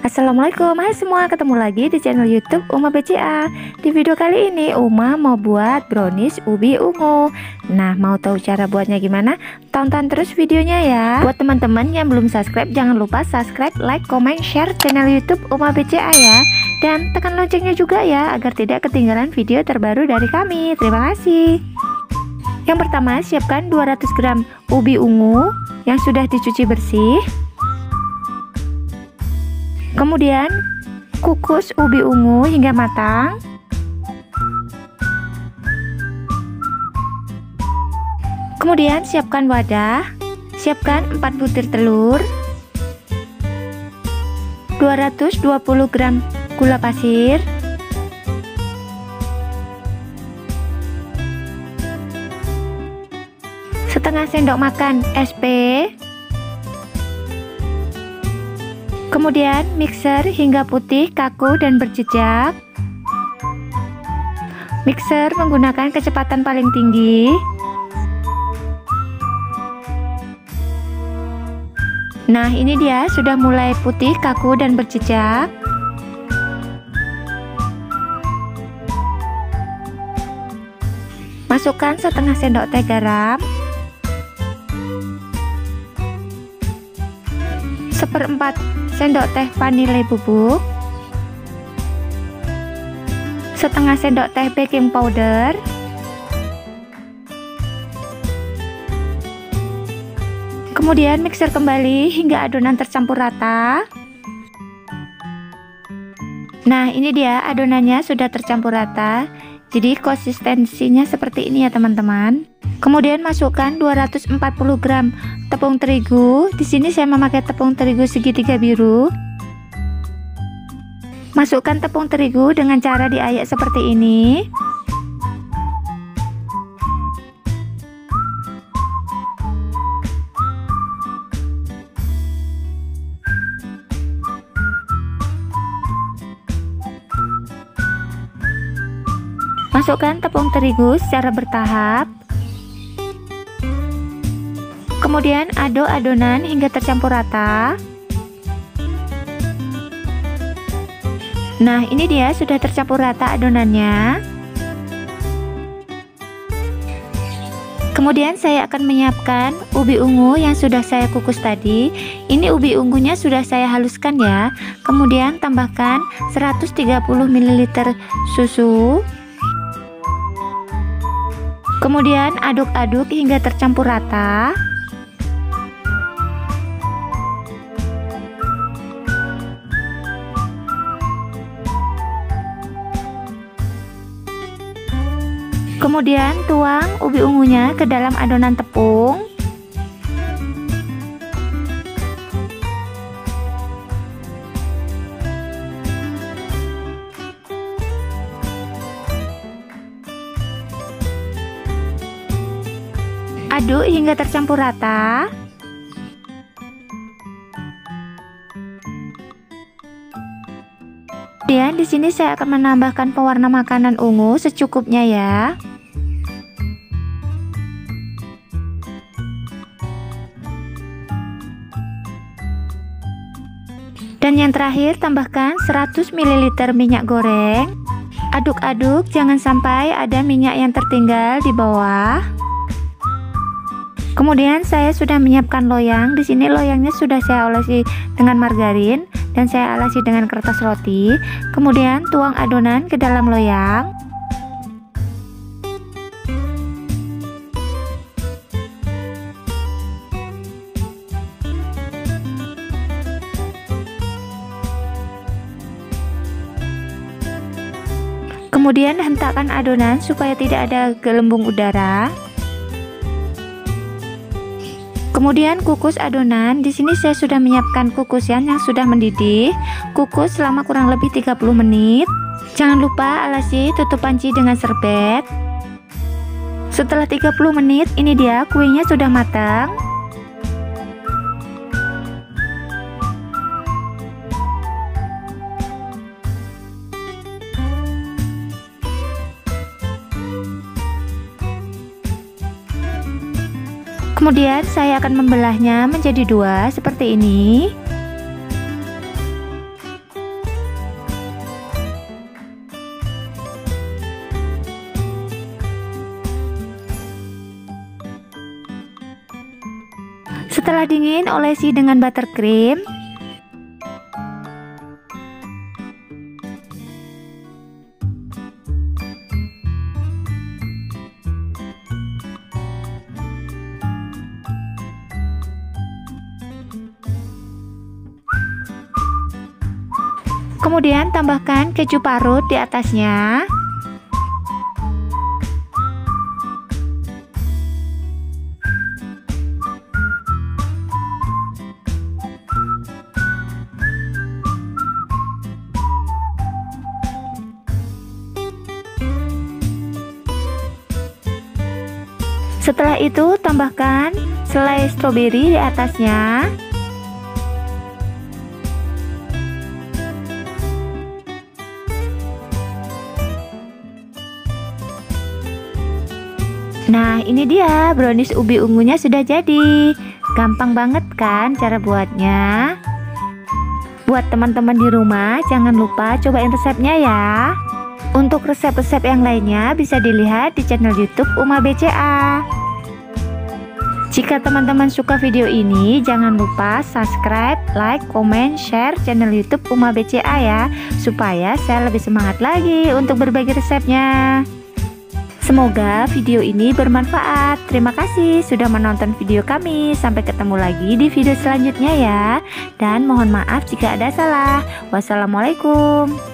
Assalamualaikum, hai semua, ketemu lagi di channel YouTube Uma BCA. Di video kali ini Uma mau buat brownies ubi ungu. Nah, mau tahu cara buatnya gimana? Tonton terus videonya ya. Buat teman-teman yang belum subscribe, jangan lupa subscribe, like, comment, share channel YouTube Uma BCA ya. Dan tekan loncengnya juga ya, agar tidak ketinggalan video terbaru dari kami. Terima kasih. Yang pertama, siapkan 200 gram ubi ungu yang sudah dicuci bersih. Kemudian kukus ubi ungu hingga matang. Kemudian siapkan wadah. Siapkan 4 butir telur, 220 gram gula pasir, setengah sendok makan SP. Kemudian mixer hingga putih, kaku, dan berjejak. Mixer menggunakan kecepatan paling tinggi. Nah, ini dia sudah mulai putih, kaku, dan berjejak. Masukkan setengah sendok teh garam, 1/4 sendok teh vanilai bubuk, setengah sendok teh baking powder, kemudian mixer kembali hingga adonan tercampur rata. Nah, ini dia adonannya sudah tercampur rata, jadi konsistensinya seperti ini ya teman-teman. Kemudian masukkan 240 gram tepung terigu. Di sini saya memakai tepung terigu segitiga biru. Masukkan tepung terigu dengan cara diayak seperti ini. Masukkan tepung terigu secara bertahap. Kemudian aduk adonan hingga tercampur rata. Nah, ini dia sudah tercampur rata adonannya. Kemudian saya akan menyiapkan ubi ungu yang sudah saya kukus tadi. Ini ubi ungunya sudah saya haluskan ya. Kemudian tambahkan 130 ml susu. Kemudian aduk-aduk hingga tercampur rata. Kemudian tuang ubi ungunya ke dalam adonan tepung. Aduk hingga tercampur rata. Kemudian di sini saya akan menambahkan pewarna makanan ungu secukupnya ya. Dan yang terakhir, tambahkan 100 ml minyak goreng. Aduk-aduk, jangan sampai ada minyak yang tertinggal di bawah. Kemudian saya sudah menyiapkan loyang. Di sini loyangnya sudah saya olesi dengan margarin dan saya alasi dengan kertas roti. Kemudian tuang adonan ke dalam loyang. Kemudian hentakkan adonan supaya tidak ada gelembung udara. Kemudian kukus adonan. Di sini saya sudah menyiapkan kukusan yang sudah mendidih. Kukus selama kurang lebih 30 menit. Jangan lupa alasi tutup panci dengan serbet. Setelah 30 menit, ini dia kuenya sudah matang. Kemudian saya akan membelahnya menjadi dua seperti ini. Setelah dingin, olesi dengan buttercream. Kemudian tambahkan keju parut di atasnya. Setelah itu tambahkan selai stroberi di atasnya. Nah, ini dia brownies ubi ungunya sudah jadi. Gampang banget kan cara buatnya? Buat teman-teman di rumah, jangan lupa cobain resepnya ya. Untuk resep-resep yang lainnya bisa dilihat di channel YouTube Uma BCA. Jika teman-teman suka video ini, jangan lupa subscribe, like, comment, share channel YouTube Uma BCA ya, supaya saya lebih semangat lagi untuk berbagi resepnya. Semoga video ini bermanfaat. Terima kasih sudah menonton video kami. Sampai ketemu lagi di video selanjutnya ya. Dan mohon maaf jika ada salah. Wassalamualaikum.